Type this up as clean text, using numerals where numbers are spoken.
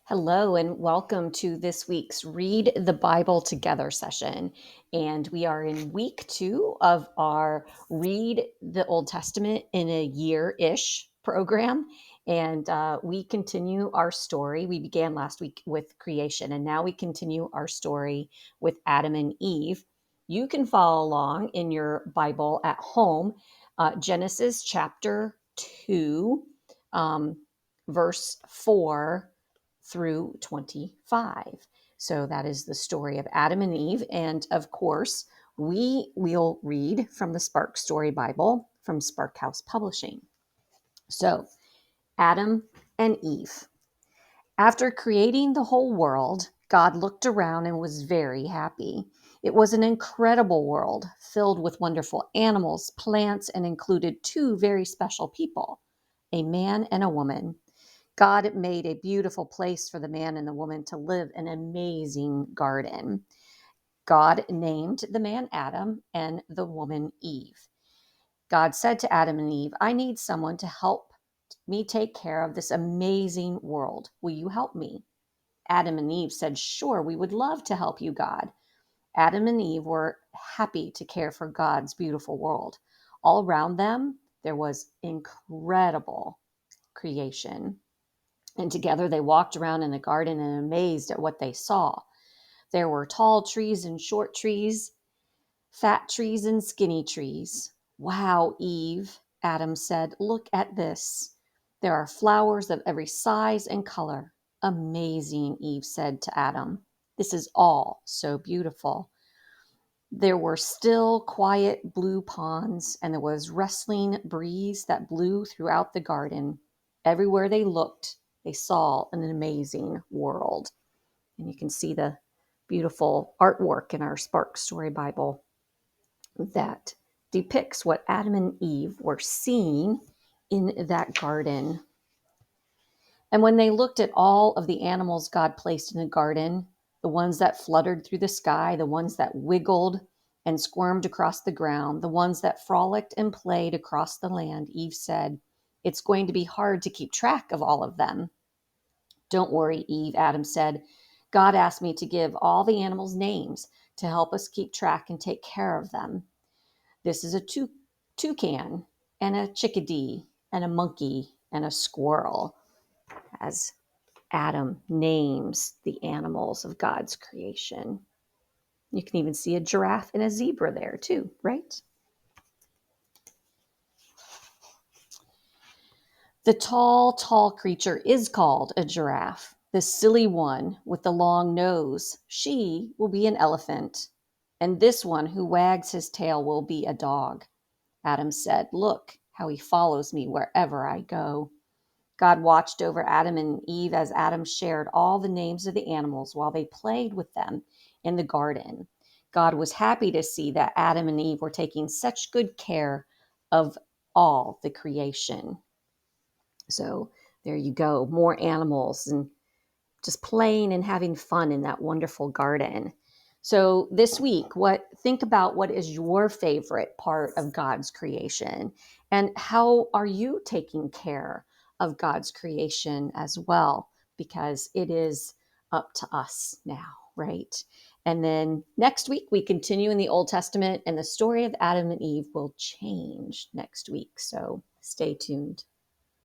Hello, and welcome to this week's Read the Bible Together session. And we are in week 2 of our Read the Old Testament in a Year-ish program. And we continue our story. We began last week with creation, and now we continue our story with Adam and Eve. You can follow along in your Bible at home, Genesis chapter 2, verse 4 through 25. So that is the story of Adam and Eve. And of course, we will read from the Spark Story Bible from Sparkhouse Publishing. So, Adam and Eve. After creating the whole world, God looked around and was very happy. It was an incredible world filled with wonderful animals, plants, and included two very special people, a man and a woman. God made a beautiful place for the man and the woman to live, an amazing garden. God named the man Adam and the woman Eve. God said to Adam and Eve, I need someone to help me take care of this amazing world. Will you help me? Adam and Eve said, Sure, we would love to help you, God. Adam and Eve were happy to care for God's beautiful world. All around them, there was incredible creation. And together they walked around in the garden and amazed at what they saw. There were tall trees and short trees, fat trees and skinny trees. Wow, Eve, Adam said, look at this. There are flowers of every size and color. Amazing, Eve said to Adam. This is all so beautiful. There were still, quiet blue ponds, and there was rustling breeze that blew throughout the garden. Everywhere they looked, they saw an amazing world. And you can see the beautiful artwork in our Spark Story Bible that depicts what Adam and Eve were seeing in that garden. And when they looked at all of the animals God placed in the garden, the ones that fluttered through the sky, the ones that wiggled and squirmed across the ground, the ones that frolicked and played across the land, Eve said, It's going to be hard to keep track of all of them. Don't worry, Eve, Adam said. God asked me to give all the animals names to help us keep track and take care of them. This is a toucan and a chickadee and a monkey and a squirrel, as Adam names the animals of God's creation. You can even see a giraffe and a zebra there too, right? The tall creature is called a giraffe. The silly one with the long nose, she will be an elephant. And this one who wags his tail will be a dog. Adam said, Look how he follows me wherever I go. God watched over Adam and Eve as Adam shared all the names of the animals while they played with them in the garden. God was happy to see that Adam and Eve were taking such good care of all the creation. So there you go, more animals and just playing and having fun in that wonderful garden. So this week, think about what is your favorite part of God's creation, and how are you taking care of God's creation as well, because it is up to us now, right? And then next week we continue in the Old Testament, and the story of Adam and Eve will change next week. So stay tuned.